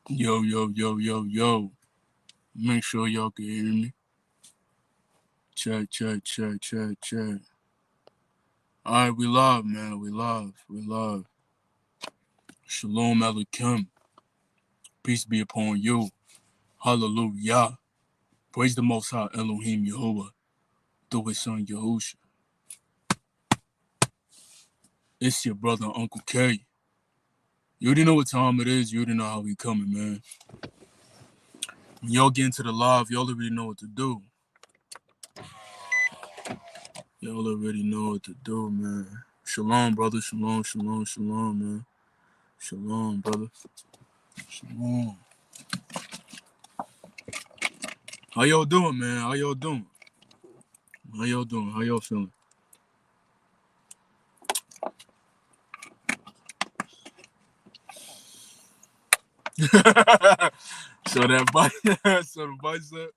Yo, yo, yo, yo, yo. Make sure y'all can hear me. Check, check, check, check, check. Alright, we love, man. We love. Shalom Aleichem. Peace be upon you. Hallelujah. Praise the Most High Elohim Yehovah through his son Yahusha. It's your brother Uncle K. You already know what time it is. You already know how we coming, man. When y'all get into the live, y'all already know what to do. Y'all already know what to do, man. Shalom, brother. Shalom, shalom, shalom, man. Shalom, brother. Shalom. How y'all doing, man? How y'all doing? How y'all doing? How y'all feeling? So that so the bicep.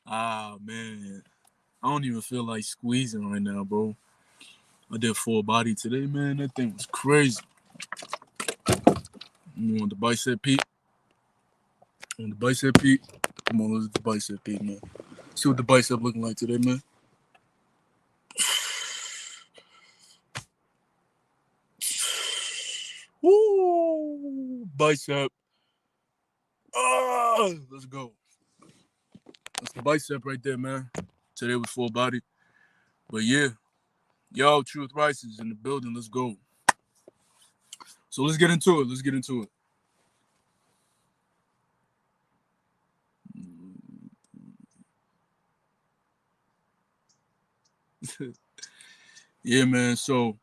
Ah, man. I don't even feel like squeezing right now, bro. I did full body today, man. That thing was crazy. You want the bicep peak? Want the bicep peak? Come on, let's do the bicep peak, man. See what the bicep looking like today, man. Woo! Bicep. Ah, let's go. That's the bicep right there, man. Today was full body. But yeah, yo, Truth Rice is in the building. Let's go. So let's get into it. Let's get into it. Yeah, man. So,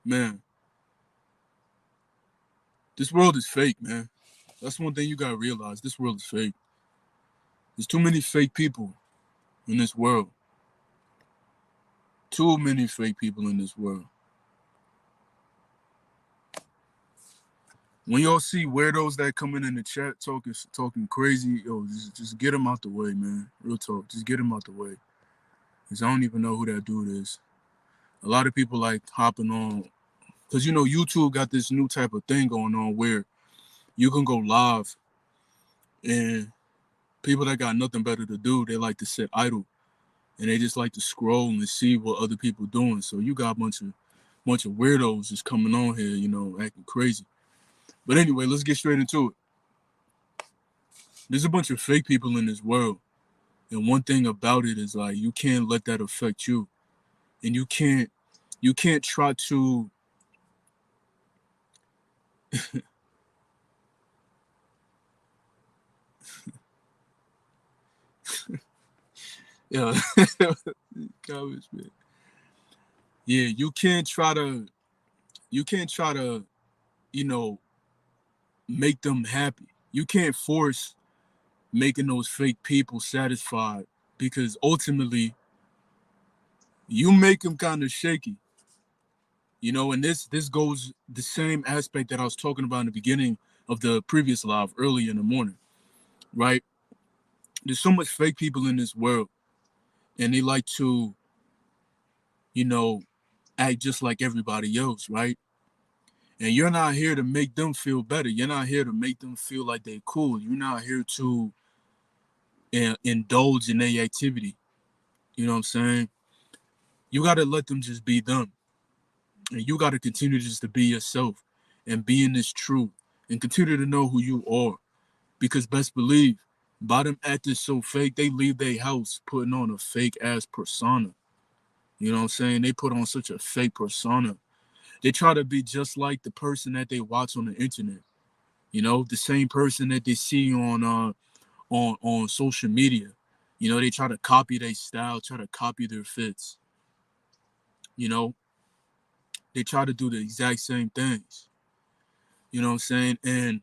man, this world is fake, man. That's one thing you gotta realize. This world is fake. There's too many fake people in this world. Too many fake people in this world. When y'all see weirdos that come in the chat talking crazy, yo, just get them out the way, man. Real talk, just get them out the way. Cause I don't even know who that dude is. A lot of people like hopping on, cause you know YouTube got this new type of thing going on where you can go live, and people that got nothing better to do, they like to sit idle, and they just like to scroll and see what other people doing. So you got a bunch of weirdos just coming on here, you know, acting crazy. But anyway, let's get straight into it. There's a bunch of fake people in this world. And one thing about it is like you can't let that affect you. And you can't try to yeah, comments, man. Yeah, you can't try to, you know, make them happy. You can't force making those fake people satisfied because ultimately you make them kind of shaky. You know, and this goes the same aspect that I was talking about in the beginning of the previous live early in the morning, right? There's so much fake people in this world, and they like to, you know, act just like everybody else, right? And you're not here to make them feel better. You're not here to make them feel like they're cool. You're not here to indulge in their activity. You know what I'm saying? You got to let them just be them. And you got to continue just to be yourself and be in this truth and continue to know who you are. Because best believe, by them acting so fake, they leave their house putting on a fake ass persona. You know what I'm saying? They put on such a fake persona. They try to be just like the person that they watch on the internet. You know, the same person that they see on social media. You know, they try to copy their style, try to copy their fits. You know, they try to do the exact same things. You know what I'm saying? And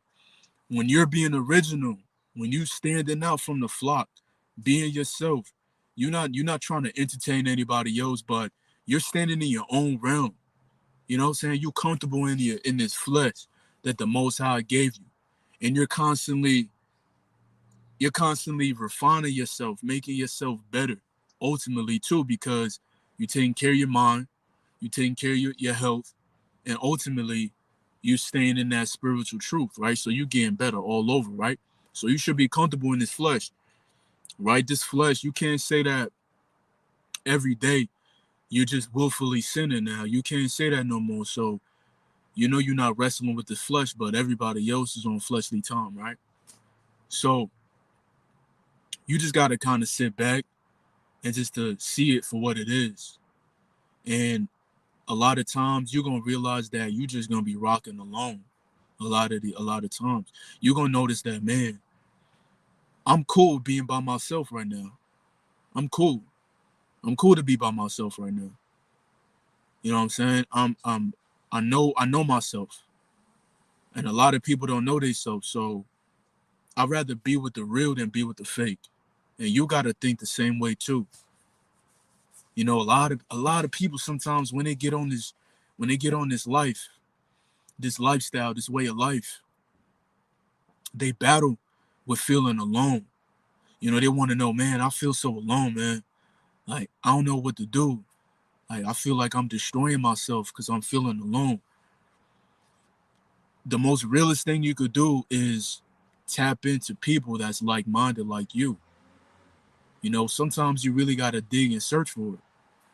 when you're being original, when you standing out from the flock, being yourself, you're not trying to entertain anybody else, but you're standing in your own realm. You know what I'm saying? You comfortable in this flesh that the Most High gave you. And you're constantly refining yourself, making yourself better, ultimately too, because you're taking care of your mind, you're taking care of your health, and ultimately you staying in that spiritual truth, right? So you getting better all over, right? So you should be comfortable in this flesh, right? This flesh, you can't say that every day you're just willfully sinning now. You can't say that no more. So you know you're not wrestling with the flesh, but everybody else is on fleshly time, right? So you just gotta kind of sit back and just to see it for what it is. And a lot of times you're gonna realize that you just gonna be rocking alone. A lot of times you're gonna notice that, man, I'm cool being by myself right now. I'm cool. I'm cool to be by myself right now. You know what I'm saying? I know myself. And a lot of people don't know themselves. So I'd rather be with the real than be with the fake. And you gotta think the same way too. You know, a lot of people sometimes when they get on this life, this lifestyle, this way of life, they battle with feeling alone. You know, they want to know, man, I feel so alone, man. Like, I don't know what to do. Like, I feel like I'm destroying myself because I'm feeling alone. The most realest thing you could do is tap into people that's like-minded like you. You know, sometimes you really got to dig and search for it.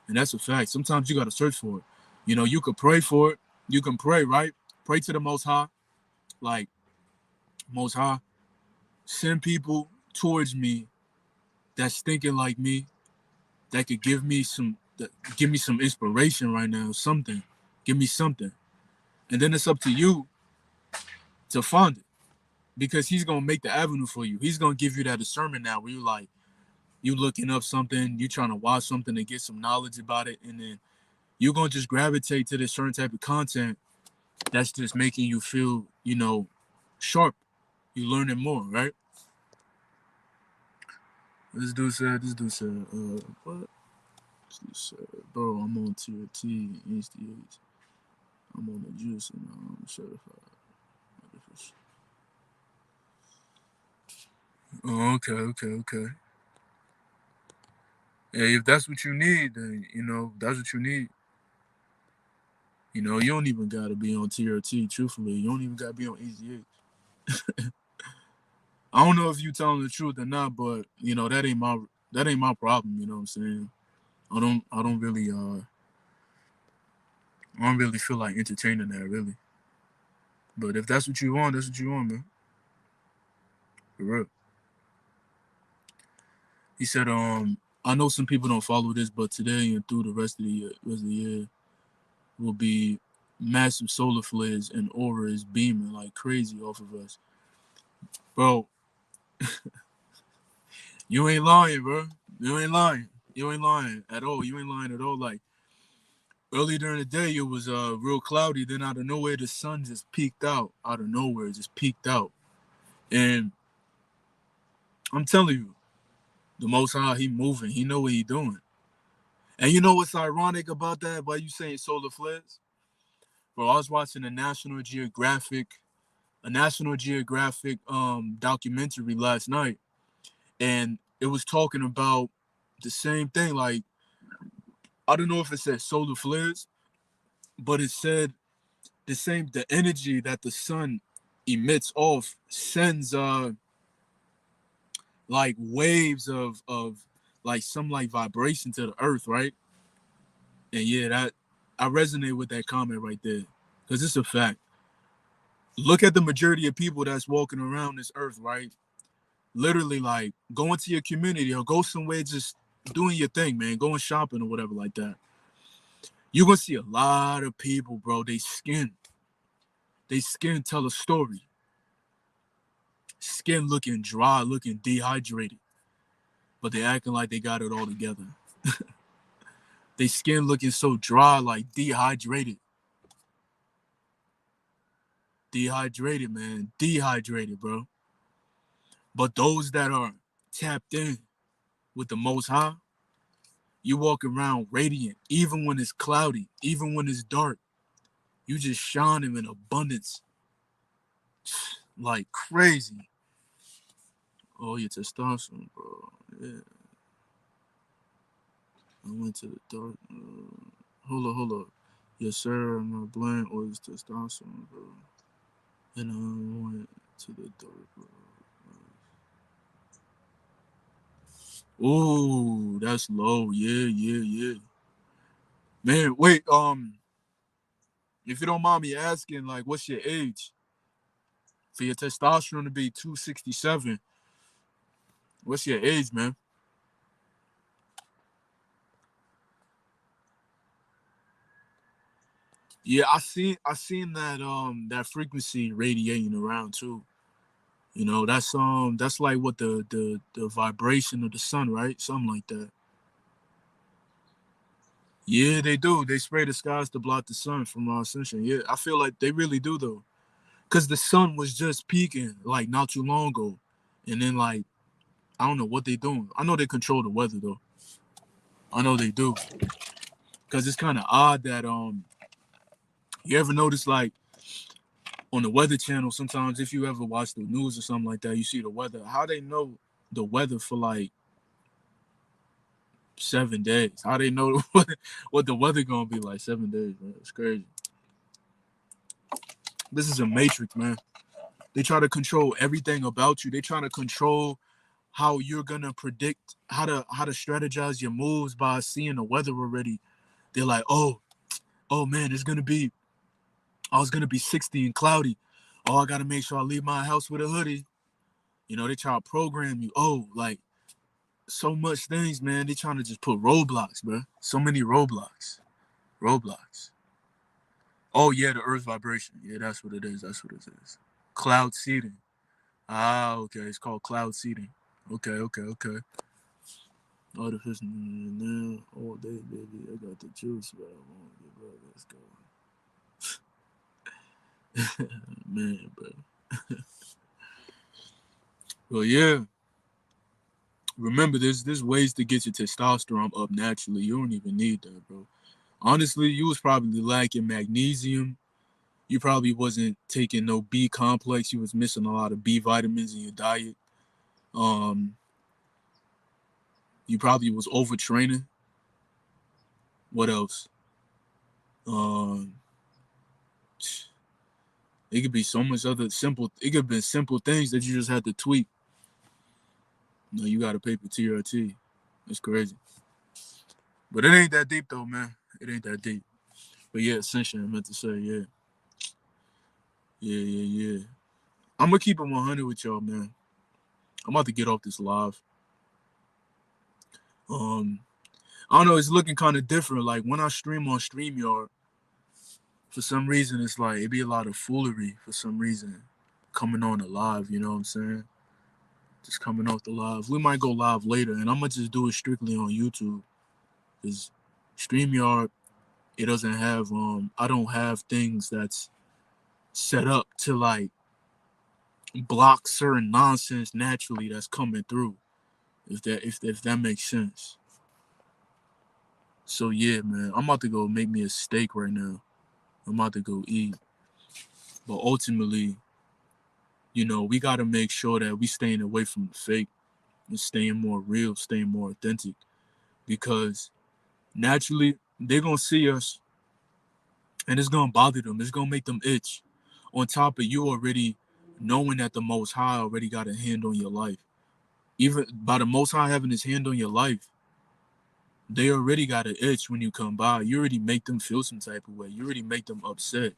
And that's a fact. Sometimes you got to search for it. You know, you could pray for it. You can pray, right? Pray to the Most High. Like, Most High, send people towards me that's thinking like me, that could give me some inspiration right now, something. Give me something. And then it's up to you to find it. Because he's gonna make the avenue for you. He's gonna give you that discernment now where you like you looking up something, you trying to watch something to get some knowledge about it, and then you're gonna just gravitate to this certain type of content that's just making you feel, sharp. You learning more, right? What? This dude said, bro, I'm on tier T, HDH. I'm on the juice and I'm certified. Oh, okay, okay, okay. Hey, if that's what you need, then that's what you need. You don't even gotta be on TRT. Truthfully, you don't even gotta be on HDH. I don't know if you telling the truth or not, but that ain't my problem. You know what I'm saying? I don't really feel like entertaining that really. But if that's what you want, that's what you want, man. For real. He said, I know some people don't follow this, but today and through the rest of the year will be massive solar flares and auras beaming like crazy off of us. Bro, you ain't lying, bro. You ain't lying. You ain't lying at all. You ain't lying at all. Like early during the day, it was real cloudy. Then out of nowhere, the sun just peeked out. Out of nowhere, it just peeked out. And I'm telling you, the Most High, he moving. He know what he doing. And you know what's ironic about that? Why you saying solar flares? Bro, I was watching a National Geographic documentary last night, and it was talking about the same thing. Like, I don't know if it said solar flares, but it said the energy that the sun emits off sends like waves of like some like vibration to the earth, right? And yeah, that I resonate with that comment right there. Because it's a fact. Look at the majority of people that's walking around this earth, right? Literally, like, go into your community or go somewhere just doing your thing, man. Going shopping or whatever like that. You're gonna see a lot of people, bro. They skin tell a story. Skin looking dry, looking dehydrated, but they acting like they got it all together. They skin looking so dry, like dehydrated. Dehydrated, man. Dehydrated, bro. But those that are tapped in with the Most High, you walk around radiant, even when it's cloudy, even when it's dark. You just shine them in abundance, like crazy. Oh, your testosterone, bro. Yeah, I went to the dark. Hold up. Yes, sir. I'm a blend or is testosterone, bro. And I went to the dark, bro. Oh, that's low. Yeah, yeah, yeah. Man, wait. If you don't mind me asking, like, what's your age? For your testosterone to be 267, what's your age, man? Yeah, I seen that frequency radiating around too. You know, that's like what the vibration of the sun, right? Something like that. Yeah, they do. They spray the skies to block the sun from our ascension. Yeah, I feel like they really do though, because the sun was just peaking like not too long ago, and then like I don't know what they doing. I know they control the weather though. I know they do, because it's kind of odd that you ever notice like on the weather channel sometimes if you ever watch the news or something like that, you see the weather. How they know the weather for like 7 days? How they know what the weather gonna be like 7 days, man? It's crazy. This is a matrix, man. They try to control everything about you. They try to control how you're gonna predict how to strategize your moves by seeing the weather already. They're like, oh man, it's gonna be 60 and cloudy. Oh, I gotta make sure I leave my house with a hoodie. You know, they try to program you. Oh, like so much things, man. They trying to just put roadblocks, bro. So many roadblocks. Roadblocks. Oh yeah, the earth vibration. Yeah, that's what it is. That's what it is. Cloud seeding. Ah, okay. It's called cloud seeding. Okay, okay, okay. Artificial now all day, baby. I got the juice, but I won't give up. Let's go. Man, bro. Well, yeah. Remember, there's ways to get your testosterone up naturally. You don't even need that, bro. Honestly, you was probably lacking magnesium. You probably wasn't taking no B complex. You was missing a lot of B vitamins in your diet. Um, you probably was overtraining. What else? Um, it could be so much other simple. It could be simple things that you just had to tweak. No, you got to pay for TRT. It's crazy, but it ain't that deep though, man. It ain't that deep. But yeah, essentially, I meant to say, yeah, yeah, yeah, yeah. I'm gonna keep it 100 with y'all, man. I'm about to get off this live. Um, I don't know. It's looking kind of different. Like when I stream on Streamyard, for some reason, it's like it be a lot of foolery for some reason coming on the live. You know what I'm saying? Just coming off the live. We might go live later, and I'm gonna just do it strictly on YouTube because Streamyard it doesn't have I don't have things that's set up to like block certain nonsense naturally that's coming through. If that makes sense. So yeah, man, I'm about to go make me a steak right now. I'm about to go eat. But ultimately, we got to make sure that we staying away from the fake and staying more real, staying more authentic. Because naturally, they're going to see us and it's going to bother them. It's going to make them itch. On top of you already knowing that the Most High already got a hand on your life. Even by the Most High having his hand on your life, they already got an itch when you come by. You already make them feel some type of way. You already make them upset.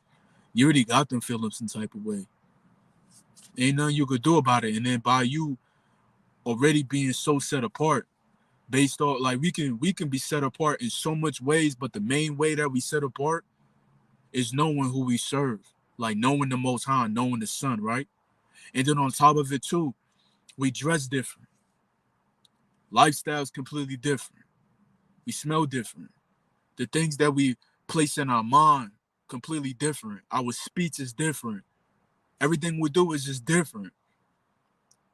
You already got them feeling some type of way. Ain't nothing you could do about it. And then by you already being so set apart, based on like we can be set apart in so much ways, but the main way that we set apart is knowing who we serve, like knowing the Most High, knowing the Son, right? And then on top of it too, we dress different, lifestyle's completely different, we smell different, the things that we place in our mind completely different, our speech is different, everything we do is just different.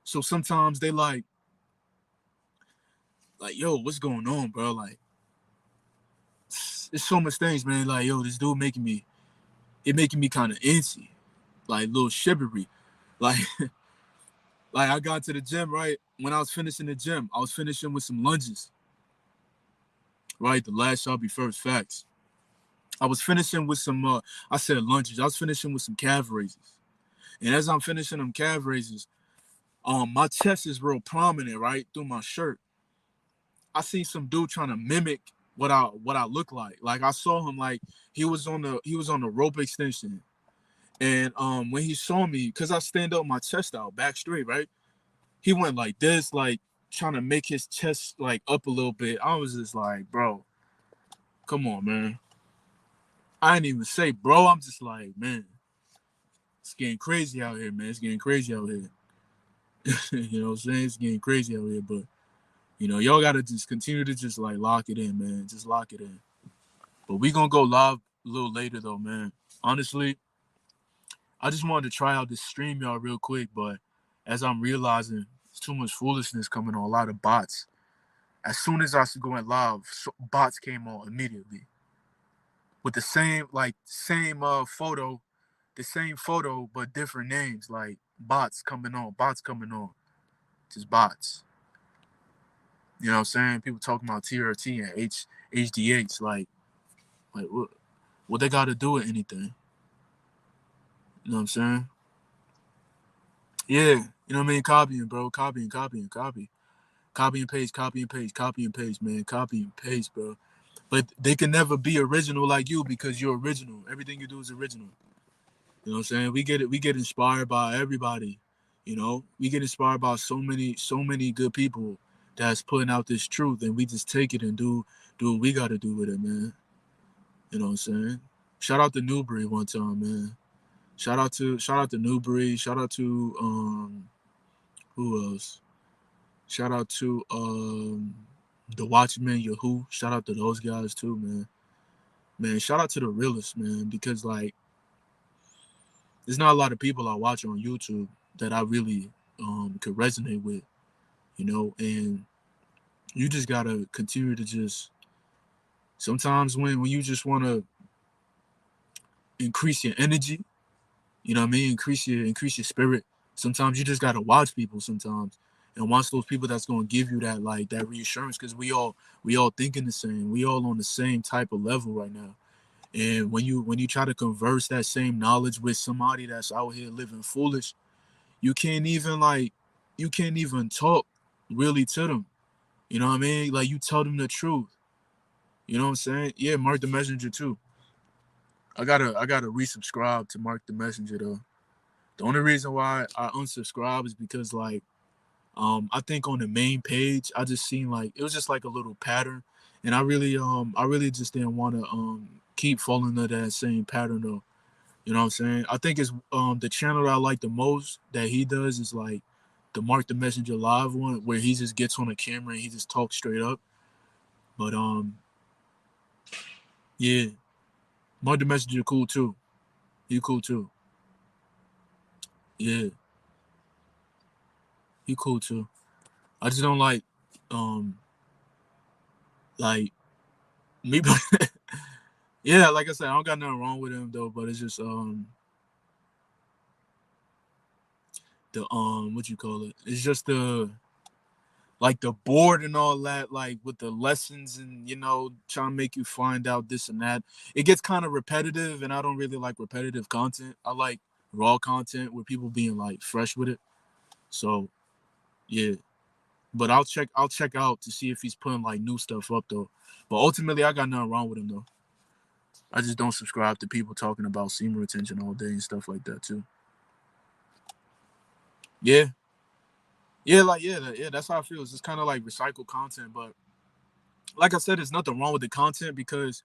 So sometimes they like, yo, what's going on, bro? Like, it's so much things, man. Like, yo, this dude making me kind of antsy, like a little shivery. Like, like I got to the gym, right? When I was finishing the gym, I was finishing with some lunges, right? The last shall be first facts. I was finishing with some I said lunges. I was finishing with some calf raises. And as I'm finishing them calf raises, my chest is real prominent, right? Through my shirt. I see some dude trying to mimic what I look like. Like I saw him like he was on the rope extension. And when he saw me, because I stand up my chest out, back straight, right? He went like this, like trying to make his chest like up a little bit. I was just like, bro, come on, man. I didn't even say, bro. I'm just like, man, it's getting crazy out here, man. It's getting crazy out here. You know what I'm saying? It's getting crazy out here. But, y'all got to just continue to just like lock it in, man. Just lock it in. But we going to go live a little later, though, man. Honestly, I just wanted to try out this stream, y'all, real quick. But as I'm realizing, there's too much foolishness coming on, a lot of bots. As soon as I went live, bots came on immediately with the same photo, the same photo but different names, like bots coming on, just bots. You know what I'm saying? People talking about TRT and HDH, like what they got to do with anything? You know what I'm saying? Yeah, you know what I mean? Copying, bro, copy. Copy and paste, man. Copy and paste, bro. But they can never be original like you because you're original. Everything you do is original. You know what I'm saying? We get inspired by everybody. We get inspired by so many good people that's putting out this truth, and we just take it and do what we got to do with it, man. You know what I'm saying? Shout out to Newbury one time, man. Shout out to Newbury. Shout out to who else? Shout out to the Watchmen, Yahoo. Shout out to those guys too, man. Man, shout out to the realists, man, because like there's not a lot of people I watch on YouTube that I really could resonate with, and you just gotta continue to just sometimes when you just wanna increase your energy, you know what I mean, increase your spirit. Sometimes you just gotta watch people sometimes. And watch those people that's gonna give you that like that reassurance, because we all thinking the same. We all on the same type of level right now. And when you try to converse that same knowledge with somebody that's out here living foolish, you can't even talk really to them. You know what I mean? Like you tell them the truth. You know what I'm saying? Yeah, Mark the Messenger too. I gotta resubscribe to Mark the Messenger though. The only reason why I unsubscribe is because like I think on the main page I just seen like it was just like a little pattern, and I really just didn't want to keep falling into that same pattern though. You know what I'm saying? I think it's the channel that I like the most that he does is like the Mark the Messenger live one, where he just gets on the camera and he just talks straight up. But yeah, Mark the Messenger cool too. He cool too. Yeah, he cool too. I just don't like like me. Yeah, like I said, I don't got nothing wrong with him though, but it's just the what you call it? It's just the like the board and all that, like with the lessons and trying to make you find out this and that. It gets kind of repetitive, and I don't really like repetitive content. I like raw content with people being like fresh with it. So yeah. But I'll check out to see if he's putting like new stuff up though. But ultimately I got nothing wrong with him though. I just don't subscribe to people talking about semen retention all day and stuff like that too. Yeah. Yeah, that's how I feel. It's just kind of like recycled content. But like I said, there's nothing wrong with the content because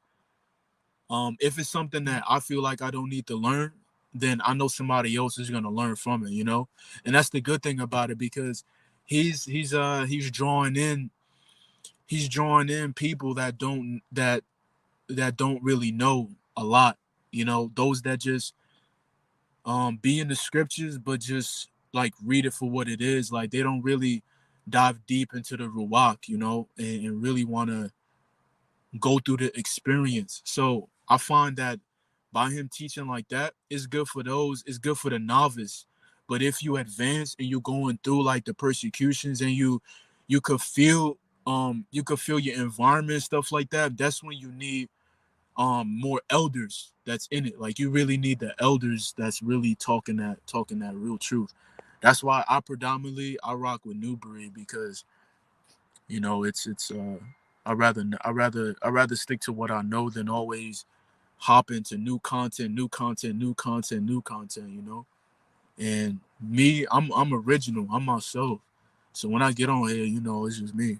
if it's something that I feel like I don't need to learn, then I know somebody else is gonna learn from it, And that's the good thing about it, because he's drawing in people that don't really know a lot, those that just be in the scriptures but just like read it for what it is. Like they don't really dive deep into the ruach, and really want to go through the experience. So I find that by him teaching like that, it's good for the novice. But if you advance and you're going through like the persecutions, and you could feel your environment, stuff like that, that's when you need more elders that's in it. Like you really need the elders that's really talking that real truth. That's why I rock with Newbury, because it's I rather stick to what I know than always hop into new content, And me, I'm original. I'm myself. So when I get on here, it's just me.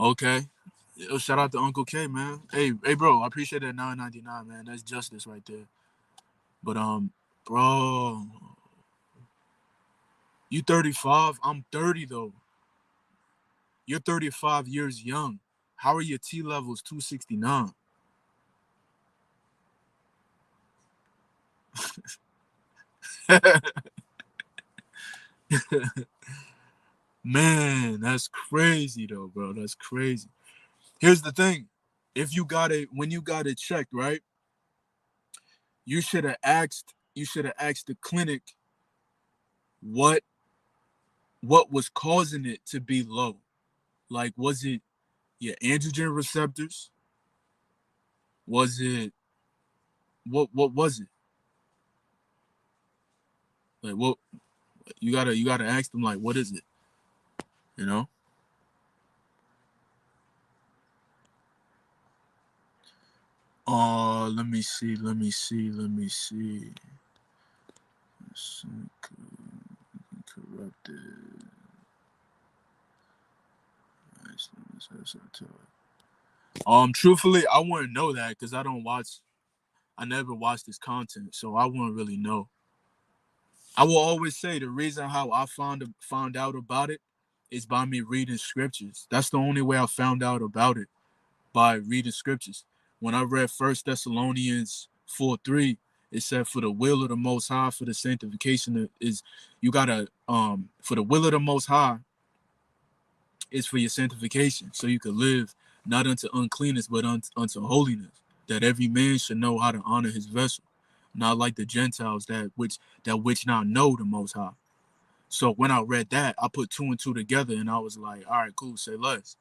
Okay. Yo, shout out to Uncle K, man. Hey, bro, I appreciate that 9.99, man. That's justice right there. But bro, you 35. I'm 30 though. You're 35 years young. How are your T levels 269? Man, that's crazy though, bro. That's crazy. Here's the thing. If you got it when you got it checked, right? You should have asked the clinic what what was causing it to be low. Like, was it your androgen receptors? Was it what was it? Like, what you gotta ask them, like, what is it? You know? Let me see, let me see, let me see. Corrupted. Truthfully, I wouldn't know that because I never watched this content, so I wouldn't really know. I will always say the reason how I found out about it is by me reading scriptures. That's the only way I found out about it, by reading scriptures. When I read First Thessalonians 4:3, it said, "For the will of the Most High, for the sanctification is you gotta for the will of the Most High is for your sanctification, so you could live not unto uncleanness, but unto holiness. That every man should know how to honor his vessel, not like the Gentiles that which not know the Most High." So when I read that, I put two and two together, and I was like, "All right, cool, say less."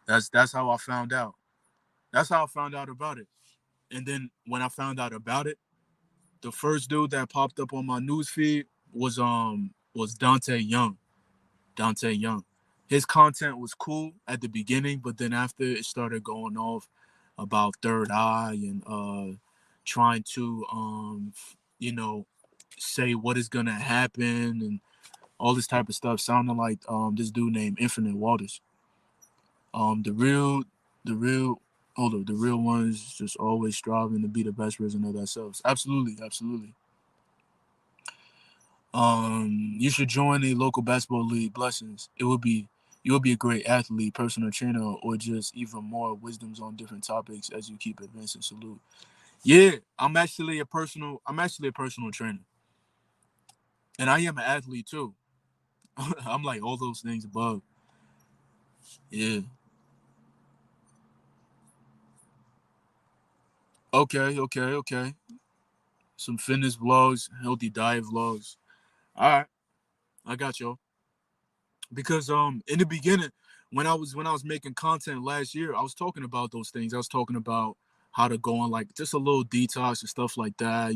That's how I found out. That's how I found out about it. And then when I found out about it, the first dude that popped up on my news feed was Dante Young. Dante Young. His content was cool at the beginning, but then after it started going off about third eye and trying to you know say what is gonna happen and all this type of stuff, sounding like this dude named Infinite Waters. The real hold up, the real ones just always striving to be the best version of themselves. Absolutely, absolutely. You should join a local basketball league. Blessings. You'll be a great athlete, personal trainer, or just even more wisdoms on different topics as you keep advancing. Salute. Yeah, I'm actually a personal trainer, and I am an athlete too. I'm like all those things above. Yeah. Okay. Okay. Okay. Some fitness vlogs, healthy diet vlogs. All right, I got you. Because in the beginning, when I was making content last year, I was talking about those things. I was talking about how to go on like just a little detox and stuff like that.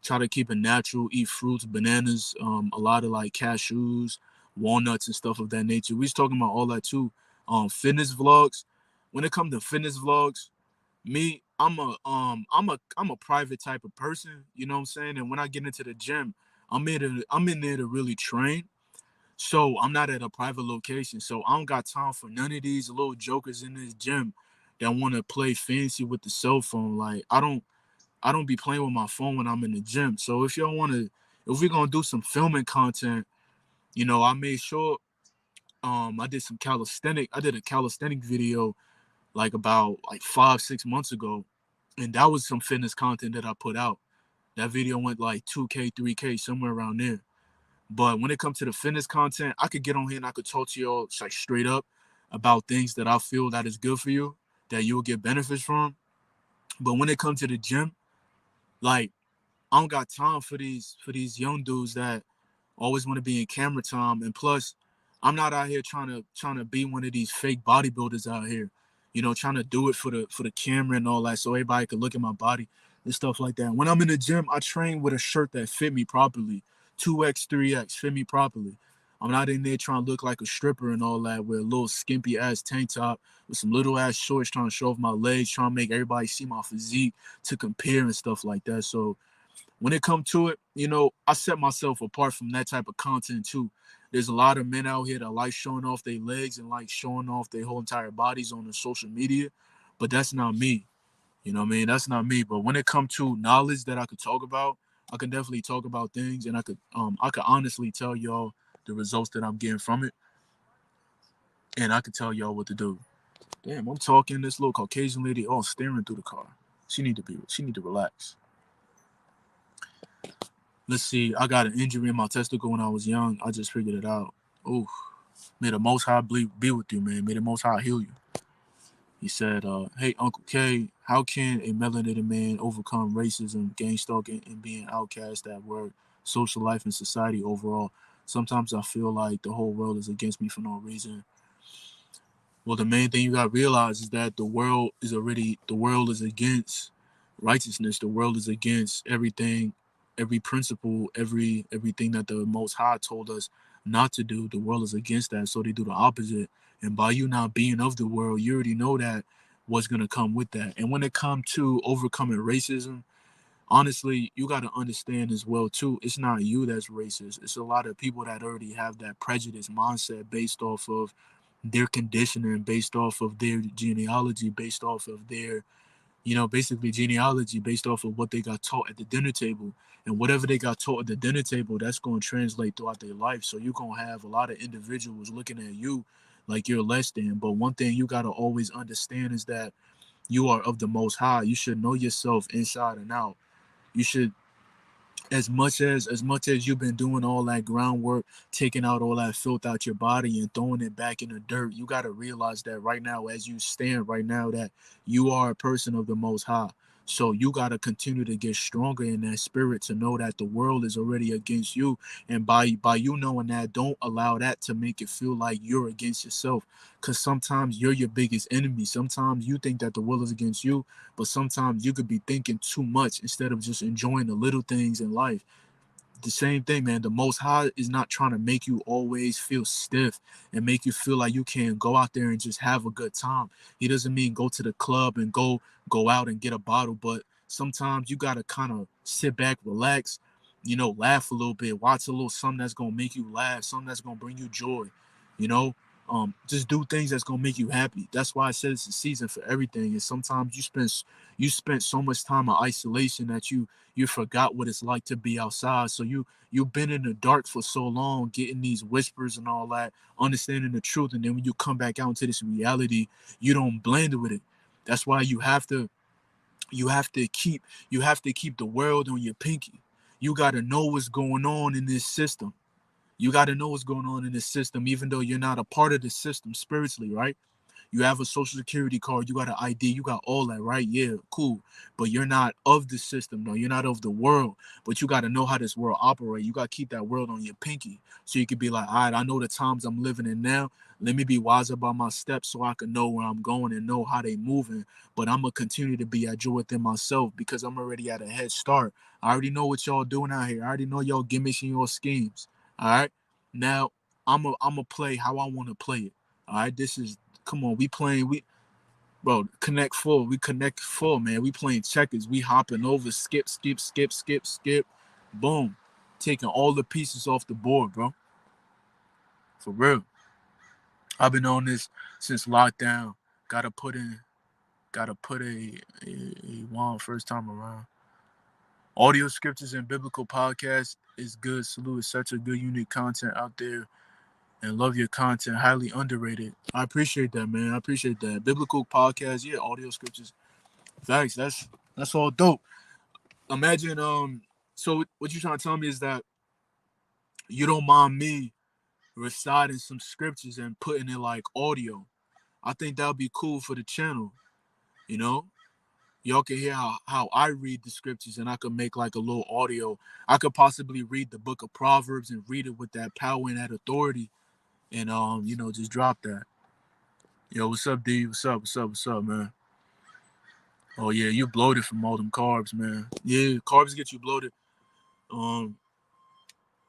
Try to keep it natural, eat fruits, bananas, a lot of like cashews, walnuts, and stuff of that nature. We was talking about all that too. Fitness vlogs. When it comes to fitness vlogs, me, I'm a private type of person. You know what I'm saying? And when I get into the gym, I'm in there to really train, so I'm not at a private location. So I don't got time for none of these little jokers in this gym that want to play fancy with the cell phone. Like I don't be playing with my phone when I'm in the gym. So if we're gonna do some filming content, I made sure I did a calisthenic video like about like 5-6 months ago. And that was some fitness content that I put out. That video went like 2K, 3K, somewhere around there. But when it comes to the fitness content, I could get on here and I could talk to y'all like straight up about things that I feel that is good for you, that you'll get benefits from. But when it comes to the gym, like I don't got time for these young dudes that always want to be in camera time. And plus, I'm not out here trying to be one of these fake bodybuilders out here, trying to do it for the camera and all that, so everybody could look at my body and stuff like that. When I'm in the gym, I train with a shirt that fit me properly, 2X, 3X, fit me properly. I'm not in there trying to look like a stripper and all that with a little skimpy ass tank top with some little ass shorts trying to show off my legs, trying to make everybody see my physique to compare and stuff like that. So when it comes to it, I set myself apart from that type of content too. There's a lot of men out here that like showing off their legs and like showing off their whole entire bodies on the social media, but that's not me. You know what I mean? That's not me. But when it comes to knowledge that I could talk about, I can definitely talk about things, and I could honestly tell y'all the results that I'm getting from it, and I could tell y'all what to do. Damn, I'm talking this little Caucasian lady all staring through the car. She need to relax. Let's see. I got an injury in my testicle when I was young. I just figured it out. Ooh, may the Most High be with you, man. May the Most High heal you. He said, hey, Uncle K, how can a melanated man overcome racism, gang stalking, and being outcast at work, social life, and society overall? Sometimes I feel like the whole world is against me for no reason. Well, the main thing you got to realize is that the world is against righteousness. The world is against everything, every principle, everything that the Most High told us not to do. The world is against that, so they do the opposite. And by you not being of the world, you already know that what's gonna come with that. And when it comes to overcoming racism, honestly, you got to understand as well too. It's not you that's racist. It's a lot of people that already have that prejudice mindset based off of their conditioning, based off of their genealogy, based off of their, basically genealogy, based off of what they got taught at the dinner table. And whatever they got taught at the dinner table, that's going to translate throughout their life. So you're going to have a lot of individuals looking at you like you're less than. But one thing you got to always understand is that you are of the Most High. You should know yourself inside and out. You should, as much as you've been doing all that groundwork, taking out all that filth out your body and throwing it back in the dirt, you got to realize that right now, as you stand right now, that you are a person of the Most High. So you got to continue to get stronger in that spirit to know that the world is already against you. And by you knowing that, don't allow that to make it feel like you're against yourself, because sometimes you're your biggest enemy. Sometimes you think that the world is against you, but sometimes you could be thinking too much instead of just enjoying the little things in life. The same thing, man. The Most High is not trying to make you always feel stiff and make you feel like you can't go out there and just have a good time. He doesn't mean go to the club and go out and get a bottle, but sometimes you gotta kind of sit back, relax, laugh a little bit, watch a little something that's gonna make you laugh, something that's gonna bring you joy, you know. Just do things that's gonna make you happy. That's why I said it's a season for everything. And sometimes you spent so much time in isolation that you forgot what it's like to be outside. So you've been in the dark for so long, getting these whispers and all that, understanding the truth, and then when you come back out into this reality, you don't blend with it. That's why you have to keep the world on your pinky. You got to know what's going on in this system. You got to know what's going on in this system, even though you're not a part of the system spiritually, right? You have a social security card, you got an ID, you got all that, right? Yeah, cool. But you're not of the system, though. You're not of the world. But you got to know how this world operates. You got to keep that world on your pinky. So you could be like, all right, I know the times I'm living in now. Let me be wise about my steps so I can know where I'm going and know how they moving. But I'm going to continue to be at joy within myself because I'm already at a head start. I already know what y'all doing out here. I already know y'all gimmicks and your schemes. All right. Now I'm a play how I want to play it. All right. Come on, we playing, bro, connect full. We connect full, man. We playing checkers. We hopping over, skip, skip, skip, skip, skip. Boom. Taking all the pieces off the board, bro. For real. I've been on this since lockdown. Gotta put in, gotta put a one first time around. Audio scriptures and biblical podcast is good. Salute is such a good, unique content out there. And love your content. Highly underrated. I appreciate that, man. I appreciate that. Biblical podcast, yeah, audio scriptures. Thanks. That's all dope. Imagine so what you trying to tell me is that you don't mind me reciting some scriptures and putting it like audio. I think that would be cool for the channel, you know? Y'all can hear how I read the scriptures and I could make like a little audio. I could possibly read the book of Proverbs and read it with that power and that authority, and just drop that. Yo, what's up, D? What's up? What's up? What's up, man? Oh yeah, you bloated from all them carbs, man. Yeah, carbs get you bloated. Um,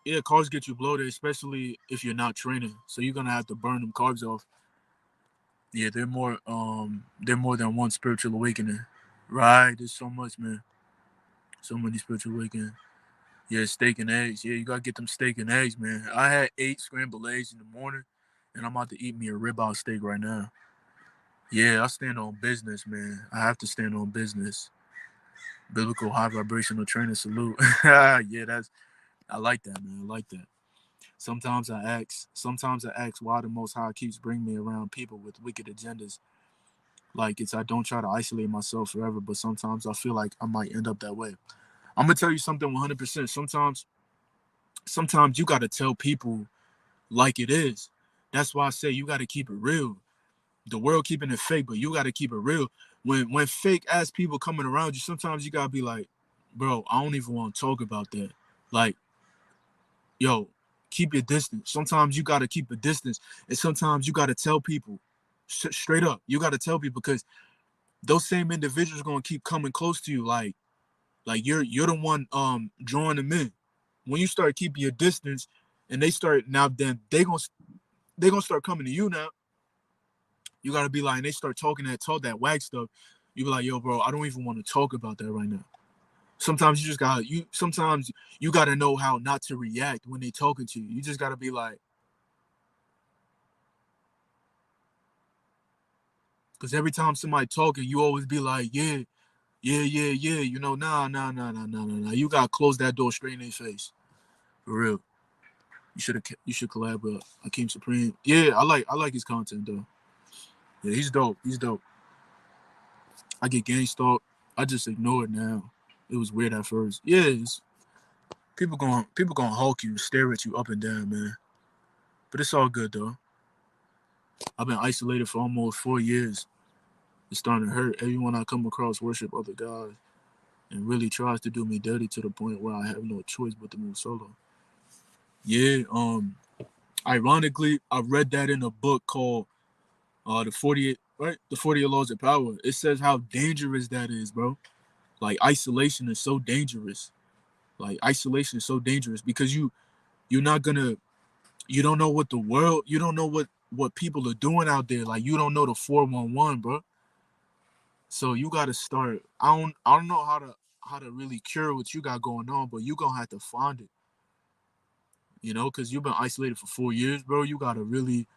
yeah, carbs get you bloated, especially if you're not training. So you're gonna have to burn them carbs off. Yeah, they're more than one spiritual awakening. Right, there's so much, man. So many spiritual awakening. Yeah, steak and eggs. Yeah, you gotta get them steak and eggs, man. I had 8 scrambled eggs in the morning, and I'm about to eat me a ribeye steak right now. Yeah, I stand on business, man. I have to stand on business. Biblical high vibrational training salute. Yeah, I like that, man. I like that. Sometimes I ask why the Most High keeps bringing me around people with wicked agendas. Like I don't try to isolate myself forever, but sometimes I feel like I might end up that way. I'm gonna tell you something 100%. Sometimes you gotta tell people like it is. That's why I say you gotta keep it real. The world keeping it fake, but you gotta keep it real. When fake ass people coming around you, sometimes you gotta be like, bro, I don't even want to talk about that. Like, yo, keep your distance. Sometimes you gotta keep a distance, and sometimes you gotta tell people straight up. You gotta tell people because those same individuals are gonna keep coming close to you. Like you're the one drawing them in. When you start keeping your distance, and they start now, then they gonna start coming to you now. You gotta be like, and they start talk that wag stuff. You be like, yo, bro, I don't even want to talk about that right now. Sometimes you just got you. Sometimes you gotta know how not to react when they talking to you. You just gotta be like, because every time somebody talking, you always be like, yeah, yeah, yeah, yeah. Nah, nah, nah, nah, nah, nah, nah. You gotta close that door straight in their face. For real. You should collab with Akeem Supreme. Yeah, I like his content though. Yeah, he's dope. He's dope. I get gang stalked. I just ignore it now. It was weird at first. Yeah, people gonna hulk you, stare at you up and down, man. But it's all good though. I've been isolated for almost 4 years. It's starting to hurt. Everyone I come across worship other gods and really tries to do me dirty to the point where I have no choice but to move solo. Yeah, ironically, I read that in a book called the 48, right? The 48 Laws of Power. It says how dangerous that is, bro. Like isolation is so dangerous. Like isolation is so dangerous because you're not gonna you don't know what the world you don't know what people are doing out there. Like you don't know the 411, bro. So you gotta start. I don't know how to really cure what you got going on, but you gonna have to find it. Because you've been isolated for 4 years, bro. You gotta really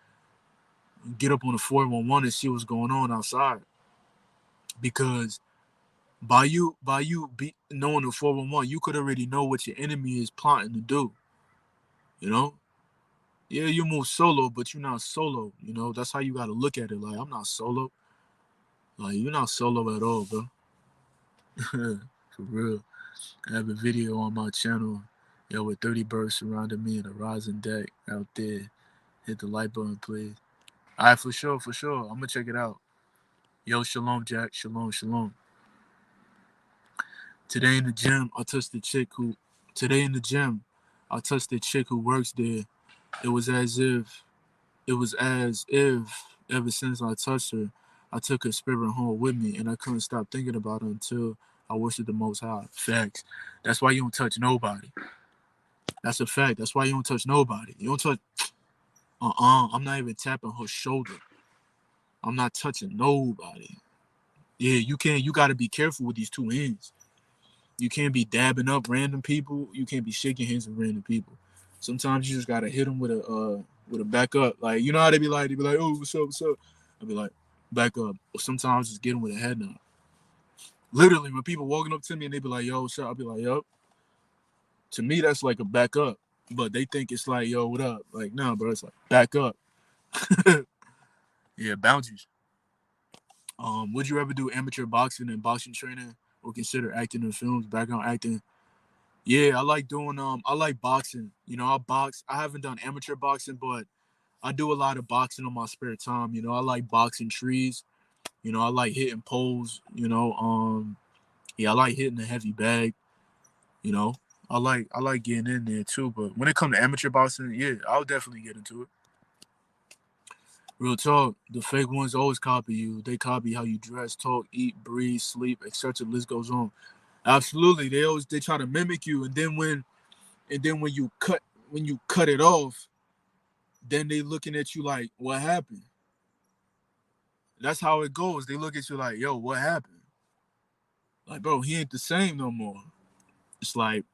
get up on the 411 and see what's going on outside. Because by you knowing the 411, you could already know what your enemy is plotting to do. You know? Yeah, you move solo, but you're not solo. That's how you gotta look at it. Like I'm not solo. Like you're not solo at all, bro. For real. I have a video on my channel, with 30 birds surrounding me in a rising deck out there. Hit the like button, please. All right, for sure, for sure. I'm gonna check it out. Yo, shalom, Jack. Shalom, shalom. Today in the gym, I touched the chick who. Today in the gym, I touched the chick who works there. It was as if. It was as if. Ever since I touched her, I took her spirit home with me, and I couldn't stop thinking about her until I worshiped the Most High. Facts. That's why you don't touch nobody. That's a fact. That's why you don't touch nobody. You don't touch. I'm not even tapping her shoulder. I'm not touching nobody. Yeah, you can't. You got to be careful with these two hands. You can't be dabbing up random people. You can't be shaking hands with random people. Sometimes you just gotta hit them with a back up. Like you know how they be like, oh, what's up, what's up? I'll be like, back up. Or sometimes just get them with a head nod. Literally, when people walking up to me and they be like, yo, what's up? I'll be like, yo. To me, that's like a back up. But they think it's like, yo, what up? Like, nah, bro, it's like back up. Yeah, boundaries. Would you ever do amateur boxing and boxing training or consider acting in films, background acting? Yeah, I like boxing. I box. I haven't done amateur boxing, but I do a lot of boxing on my spare time. I like boxing trees. I like hitting poles. Yeah, I like hitting a heavy bag. You know, I like getting in there too. But when it comes to amateur boxing, yeah, I'll definitely get into it. Real talk, the fake ones always copy you. They copy how you dress, talk, eat, breathe, sleep, etc. List goes on. Absolutely, they try to mimic you, and then when you cut it off, then they looking at you like, what happened? That's how it goes. They look at you like, yo, what happened? Like, bro, he ain't the same no more. It's like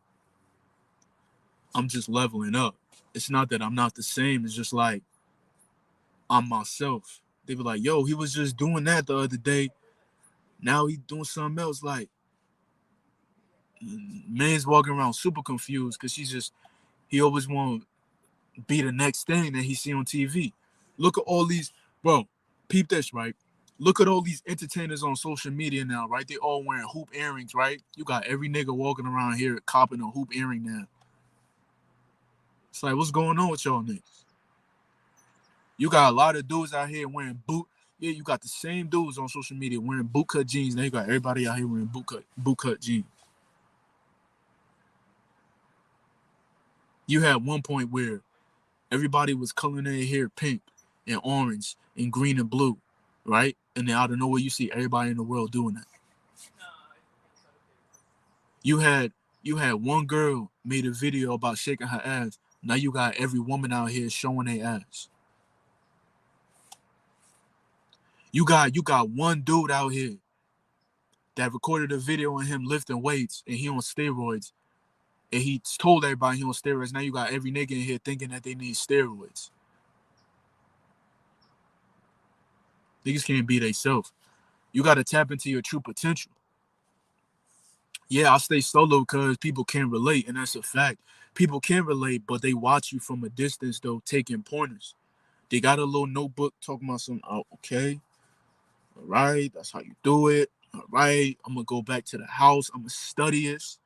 I'm just leveling up. It's not that I'm not the same. It's just like I'm myself. They be like, yo, he was just doing that the other day. Now he doing something else. Like, man's walking around super confused because he always want to be the next thing that he see on TV. Look at all these, bro, peep this, right? Look at all these entertainers on social media now, right? They all wearing hoop earrings, right? You got every nigga walking around here copping a hoop earring now. It's like, what's going on with y'all niggas? You got a lot of dudes out here wearing yeah, you got the same dudes on social media wearing bootcut jeans. Now you got everybody out here wearing bootcut jeans. You had one point where everybody was coloring their hair pink and orange and green and blue, right? And then out of nowhere, you see everybody in the world doing that. You had one girl made a video about shaking her ass. Now you got every woman out here showing their ass. You got one dude out here that recorded a video on him lifting weights and he on steroids. And he told everybody he on steroids. Now you got every nigga in here thinking that they need steroids. Niggas can't be themselves. You got to tap into your true potential. Yeah, I stay solo because people can't relate, and that's a fact. People can relate, but they watch you from a distance, though, taking pointers. They got a little notebook talking about some, oh, okay, all right, that's how you do it. All right, I'm going to go back to the house. I'm going to study this.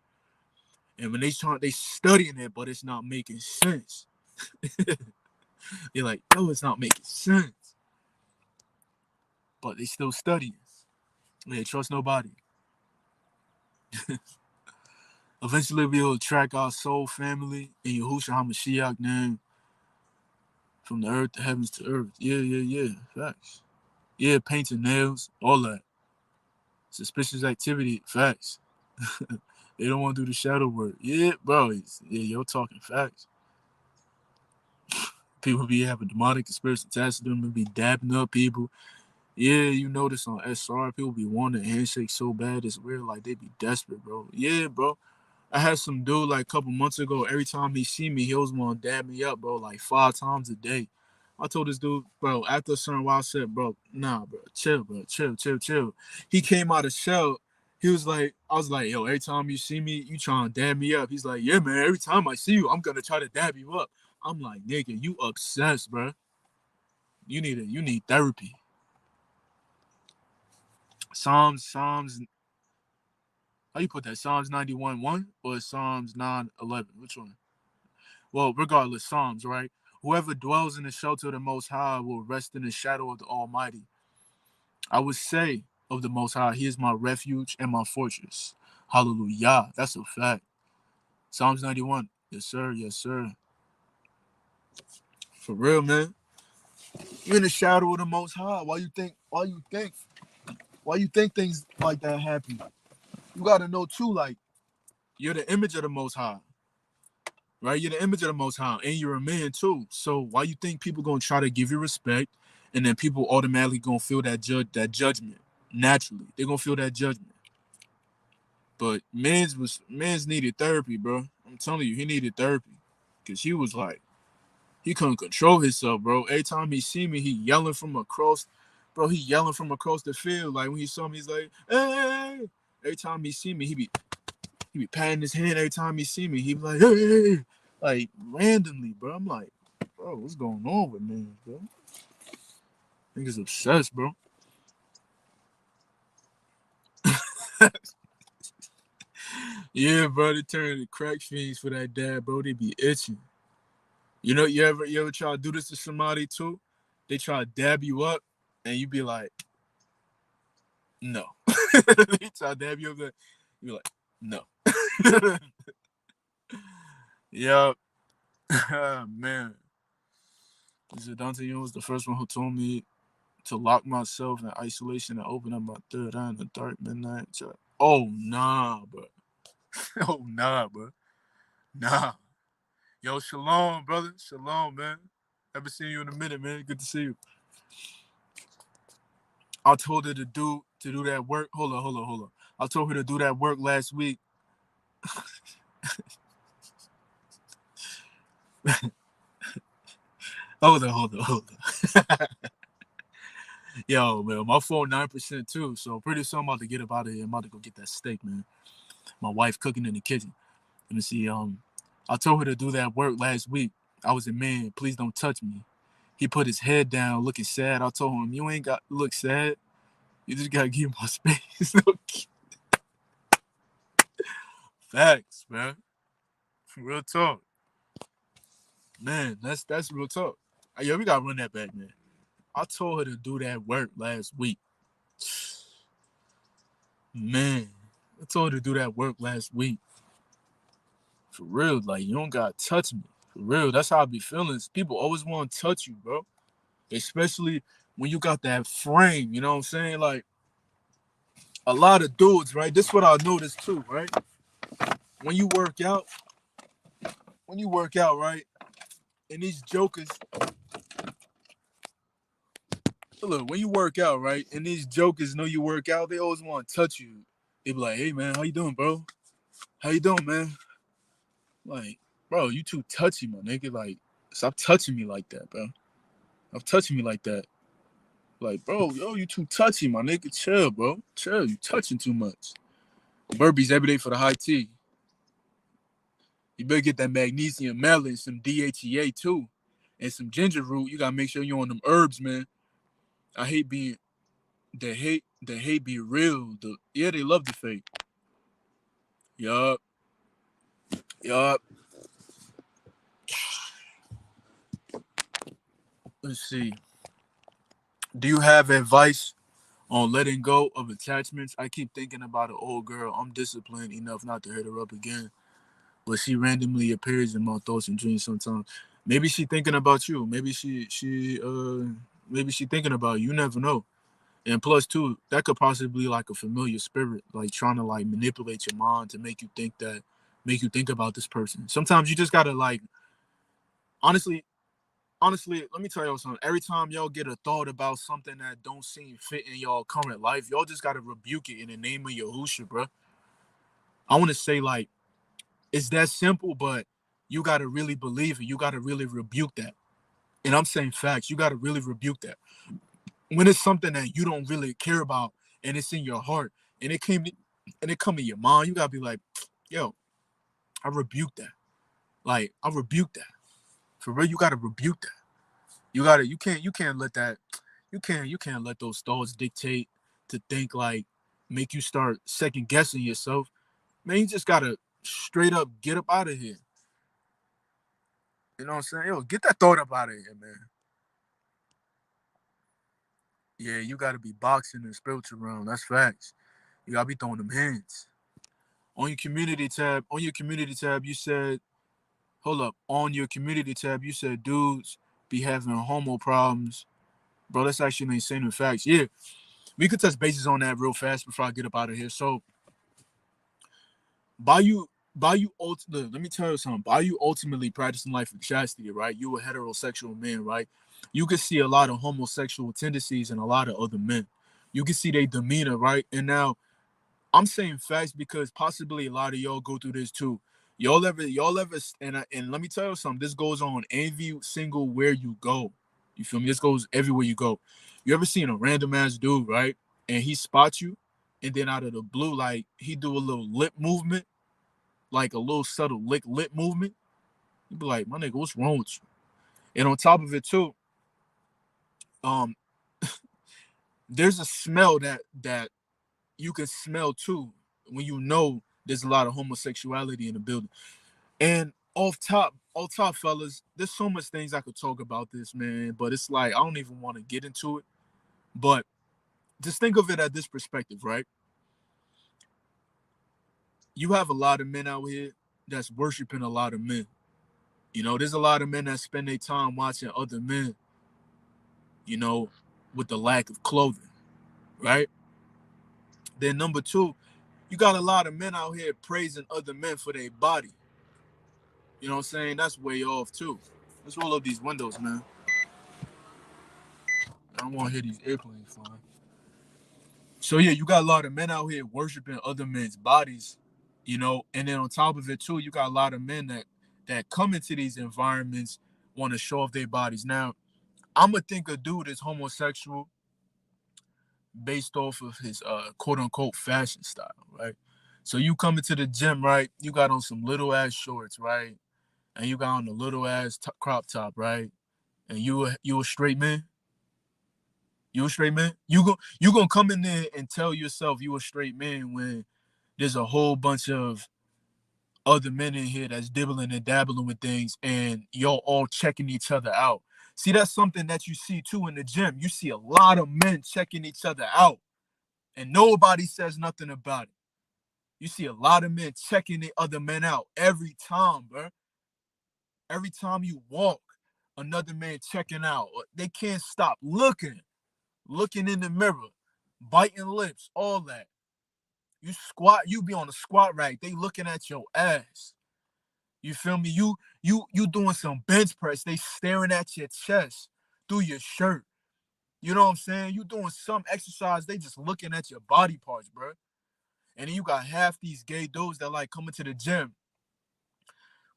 And when they studying it, but it's not making sense. They're like, no, it's not making sense. But they still studying. They trust nobody. Eventually, we'll track our soul family in Yahushua HaMashiach name from the earth to heavens to earth. Yeah. Facts. Yeah, painting nails, all that. Suspicious activity, facts. They don't want to do the shadow work. Yeah, bro. Yeah, you're talking facts. People be having demonic conspiracy attached to them and be dabbing up people. Yeah, you notice on SR, people be wanting a handshake so bad, it's weird. Like, they be desperate, bro. Yeah, bro. I had some dude like a couple months ago. Every time he see me, he always want to dab me up, bro, like 5 times a day. I told this dude, bro, after a certain while, I said, bro, nah, bro, chill, bro, chill. He came out of shell. He was like, I was like, yo, every time you see me, you trying to dab me up. He's like, yeah, man, every time I see you, I'm gonna try to dab you up. I'm like, nigga, you obsessed, bro. You need therapy. Psalms, how you put that? Psalms 91:1 or Psalms 9:11? Which one? Well, regardless, Psalms, right? Whoever dwells in the shelter of the Most High will rest in the shadow of the Almighty. I would say of the Most High, He is my refuge and my fortress. Hallelujah. That's a fact. Psalms 91. Yes, sir. Yes, sir. For real, man. You're in the shadow of the Most High. Why you think things like that happen? You gotta know too, like, you're the image of the Most High. Right? You're the image of the Most High, and you're a man too. So why you think people gonna try to give you respect, and then people automatically gonna feel that judgment naturally? They're gonna feel that judgment. But man's needed therapy, bro. I'm telling you, he needed therapy because he was like he couldn't control himself, bro. Every time he see me, he yelling from across, bro. He yelling from across the field. Like when he saw me, he's like, hey. Every time he see me, he be patting his hand every time he see me. He be like, hey, like randomly, bro. I'm like, bro, what's going on with me, bro? Niggas obsessed, bro. Yeah, bro, they turn to crack fiends for that dad, bro. They be itching. You know, you ever try to do this to somebody too? They try to dab you up, and you be like, no. They try to dab you up, you be like, no. Yeah, man. He said Dante Young was the first one who told me to lock myself in isolation and open up my third eye in the dark midnight. Oh nah, bro. Oh nah, bro. Nah. Yo, shalom, brother. Shalom, man. Haven't seen you in a minute, man. Good to see you. I told her to do that work. Hold on. I told her to do that work last week. Hold on. Yo, man, my phone 9% too. So pretty soon I'm about to get up out of here. I'm about to go get that steak, man. My wife cooking in the kitchen. Let me see. I told her to do that work last week. I was a man. Please don't touch me. He put his head down, looking sad. I told him, you ain't got to look sad. You just gotta give my space. Facts, man. Real talk. Man, that's real talk. Yeah, we gotta run that back, man. I told her to do that work last week. Man, I told her to do that work last week. For real, like you don't gotta touch me. For real, that's how I be feeling. People always want to touch you, bro. Especially when you got that frame, you know what I'm saying? Like a lot of dudes, right? This is what I noticed too, right? When you work out, right? And these jokers, look, when you work out, right? And these jokers know you work out, they always want to touch you. They be like, hey man, how you doing, bro? How you doing, man? Like, bro, you too touchy, my nigga. Like, stop touching me like that, bro. Stop touching me like that. Like, bro, yo, you too touchy, my nigga. Chill, bro. Chill. You touching too much. Burpees every day for the high T. You better get that magnesium melon, some DHEA too, and some ginger root. You gotta make sure you're on them herbs, man. I hate being the hate be real. They love the fake. Yup. Yup. Let's see. Do you have advice on letting go of attachments? I keep thinking about an old girl. I'm disciplined enough not to hit her up again, but she randomly appears in my thoughts and dreams sometimes. Maybe she thinking about you. Maybe she thinking about you. You never know. And plus too, that could possibly be like a familiar spirit, like trying to like manipulate your mind to make you think about this person. Sometimes you just gotta like honestly, let me tell y'all something. Every time y'all get a thought about something that don't seem fit in y'all current life, y'all just gotta rebuke it in the name of Yahusha, bro. I want to say like it's that simple, but you gotta really believe it. You gotta really rebuke that. And I'm saying facts. You gotta really rebuke that. When it's something that you don't really care about and it's in your heart and it come in your mind, you gotta be like, yo, I rebuke that. Like I rebuke that. For real, you gotta rebuke that. You can't let that you can't let those thoughts dictate to think like make you start second guessing yourself. Man, you just gotta straight up get up out of here. You know what I'm saying? Yo, get that thought up out of here, man. Yeah, you gotta be boxing in the spiritual realm. That's facts. You gotta be throwing them hands. On your community tab, you said, hold up. On your community tab, you said dudes be having homo problems. Bro, that's actually insane facts. Yeah, we could touch bases on that real fast before I get up out of here. So by you let me tell you something. By you ultimately practicing life of chastity, right? You a heterosexual man, right? You can see a lot of homosexual tendencies in a lot of other men. You can see their demeanor, right? And now I'm saying facts because possibly a lot of y'all go through this too. Y'all ever, and let me tell you something. This goes on every single where you go. You feel me? This goes everywhere you go. You ever seen a random ass dude, right? And he spots you, and then out of the blue, like he do a little lip movement, like a little subtle lip movement. You be like, my nigga, what's wrong with you? And on top of it too, um, there's a smell that you can smell too when you know there's a lot of homosexuality in the building. And off top, fellas, there's so much things I could talk about this, man. But it's like I don't even want to get into it. But just think of it at this perspective, right? You have a lot of men out here that's worshiping a lot of men. You know, there's a lot of men that spend their time watching other men you know, with the lack of clothing, right? Then number two, you got a lot of men out here praising other men for their body. You know what I'm saying? That's way off too. Let's roll up these windows, man. I don't want to hear these airplanes flying. So yeah, you got a lot of men out here worshiping other men's bodies, you know, and then on top of it too, you got a lot of men that come into these environments want to show off their bodies. Now, I'ma think a dude is homosexual based off of his quote unquote fashion style, right? So you come into the gym, right? You got on some little ass shorts, right? And you got on a little ass crop top, right? And you a straight man. You a straight man. You gonna come in there and tell yourself you a straight man when there's a whole bunch of other men in here that's dibbling and dabbling with things, and y'all all checking each other out. See, that's something that you see too in the gym. You see a lot of men checking each other out, and nobody says nothing about it. You see a lot of men checking the other men out every time, bro. Every time you walk, another man checking out. They can't stop looking in the mirror, biting lips, all that. You squat, you be on the squat rack. They looking at your ass. You feel me? You doing some bench press. They staring at your chest through your shirt. You know what I'm saying? You doing some exercise. They just looking at your body parts, bro. And then you got half these gay dudes that like coming to the gym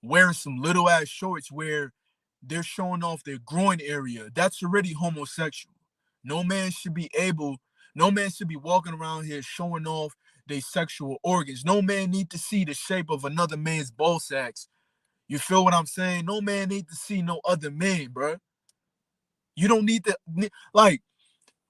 wearing some little ass shorts where they're showing off their groin area. That's already homosexual. No man should be able, no man should be walking around here showing off their sexual organs. No man need to see the shape of another man's ball sacks. You feel what I'm saying? No man need to see no other man, bro. You don't need to, like,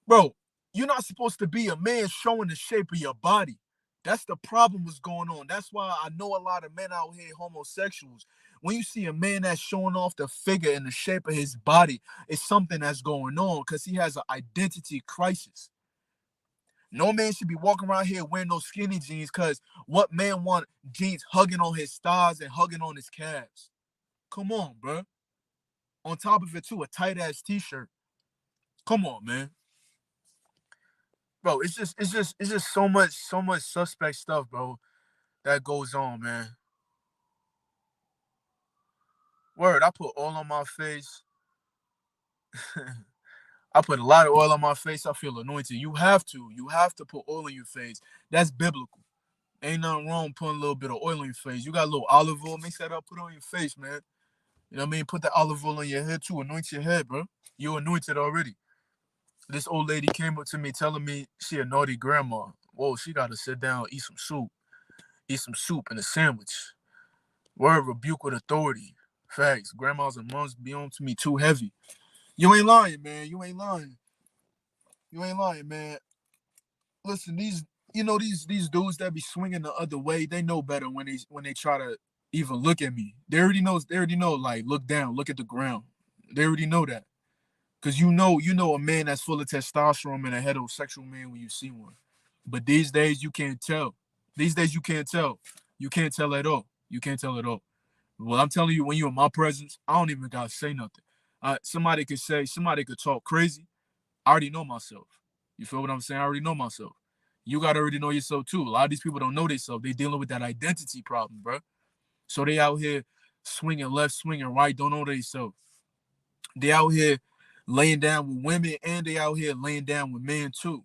bro, you're not supposed to be a man showing the shape of your body. That's the problem what's going on. That's why I know a lot of men out here, homosexuals. When you see a man that's showing off the figure and the shape of his body, it's something that's going on because he has an identity crisis. No man should be walking around here wearing those skinny jeans because what man want jeans hugging on his thighs and hugging on his calves? Come on, bro. On top of it, too, a tight ass t-shirt. Come on, man. Bro, it's just so much suspect stuff, bro, that goes on, man. Word, I put oil on my face. I put a lot of oil on my face. I feel anointed. You have to. You have to put oil on your face. That's biblical. Ain't nothing wrong putting a little bit of oil on your face. You got a little olive oil, mix that up, put it on your face, man. You know what I mean? Put the olive oil on your head too. Anoint your head, bro. You anointed already. This old lady came up to me telling me she a naughty grandma. Whoa, she gotta sit down, eat some soup. Eat some soup and a sandwich. Word, rebuke with authority. Facts. Grandmas and moms be on to me too heavy. You ain't lying, man. You ain't lying. You ain't lying, man. Listen, these dudes that be swinging the other way, they know better when they try to even look at me. They already know, like, look down, look at the ground. They already know that. Cause you know a man that's full of testosterone and a heterosexual man when you see one. But these days you can't tell. These days you can't tell. You can't tell at all. You can't tell at all. Well, I'm telling you, when you're in my presence, I don't even gotta say nothing. Somebody could talk crazy. I already know myself. You feel what I'm saying? I already know myself. You gotta already know yourself too. A lot of these people don't know themselves. They dealing with that identity problem, bro. So they out here swinging left, swinging right, don't know themselves. They out here laying down with women and they out here laying down with men too.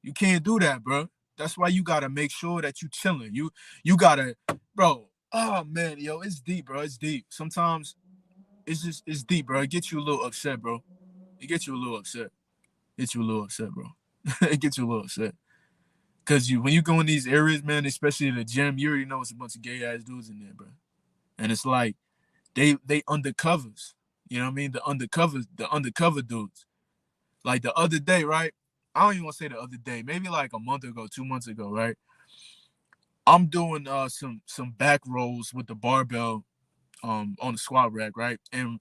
You can't do that, bro. That's why you gotta make sure that you chilling. You gotta, bro. Oh man, yo, it's deep, bro. It's deep. Sometimes it's deep, bro. It gets you a little upset, bro. It gets you a little upset. It gets you a little upset, bro. It gets you a little upset. Cause when you go in these areas, man, especially in the gym, you already know it's a bunch of gay ass dudes in there, bro. And it's like they undercovers. You know what I mean? The undercover dudes. Like the other day, right? I don't even want to say the other day, maybe like a month ago, 2 months ago, right? I'm doing some back rolls with the barbell on the squat rack, right? And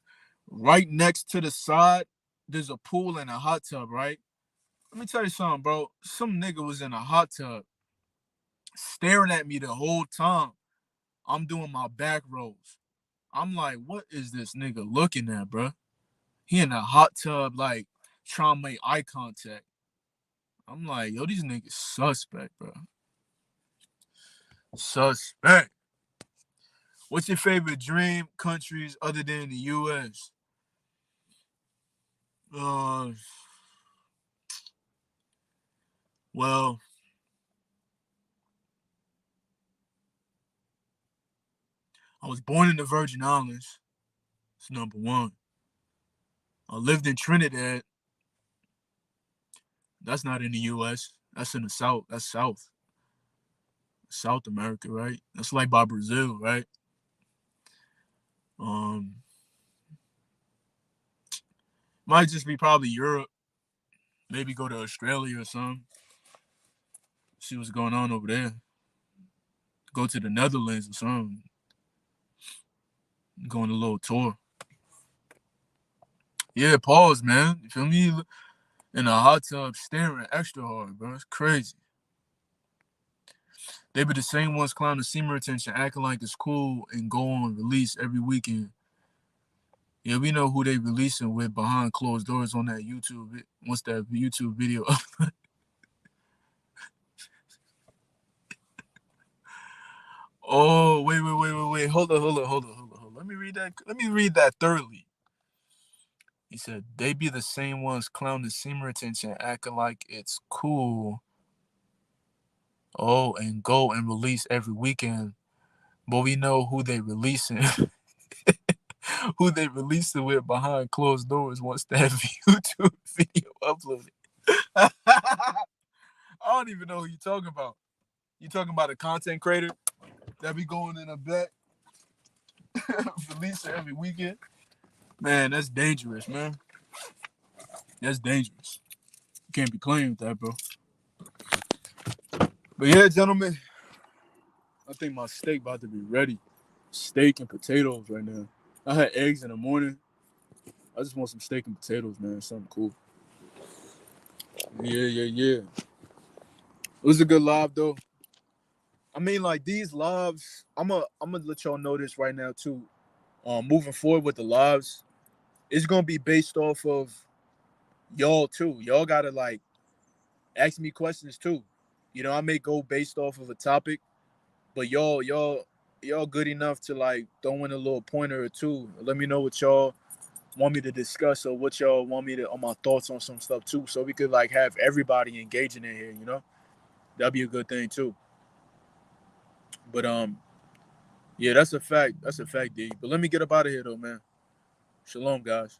right next to the side, there's a pool and a hot tub, right? Let me tell you something, bro. Some nigga was in a hot tub staring at me the whole time. I'm doing my back rolls. I'm like, what is this nigga looking at, bro? He in a hot tub, like trying to make eye contact. I'm like, yo, these niggas suspect, bro. Suspect. What's your favorite dream countries other than the U.S.? Well, I was born in the Virgin Islands. It's number one. I lived in Trinidad. That's not in the U.S. That's in the South. That's South America, right? That's like by Brazil, right? Um, might just be probably Europe. Maybe go to Australia or something. See what's going on over there. Go to the Netherlands or something. Go on a little tour. Yeah, pause, man. You feel me? In a hot tub, staring extra hard, bro. It's crazy. They be the same ones clowning semen retention, acting like it's cool, and go on release every weekend. Yeah, we know who they releasing with behind closed doors on that YouTube. Once that YouTube video up. Oh, wait. Hold on. Let me read that thoroughly. He said, they be the same ones clowning semen retention, acting like it's cool. Oh, and go and release every weekend. But we know who they releasing. Who they releasing with behind closed doors once that YouTube video uploaded. I don't even know who you talking about. You talking about a content creator that be going in a bet, releasing every weekend? Man, that's dangerous, man. That's dangerous. You can't be playing with that, bro. But yeah, gentlemen, I think my steak about to be ready. Steak and potatoes right now. I had eggs in the morning. I just want some steak and potatoes, man. Something cool. Yeah. It was a good live though. I mean, like these lives, I'm gonna let y'all know this right now too. Moving forward with the lives, it's gonna be based off of y'all too. Y'all gotta like ask me questions too. You know, I may go based off of a topic, but y'all good enough to like throw in a little pointer or two. Let me know what y'all want me to discuss or what y'all want me to on my thoughts on some stuff too, so we could like have everybody engaging in here. You know, that'd be a good thing too. But yeah, that's a fact. That's a fact, D. But let me get up out of here though, man. Shalom, guys.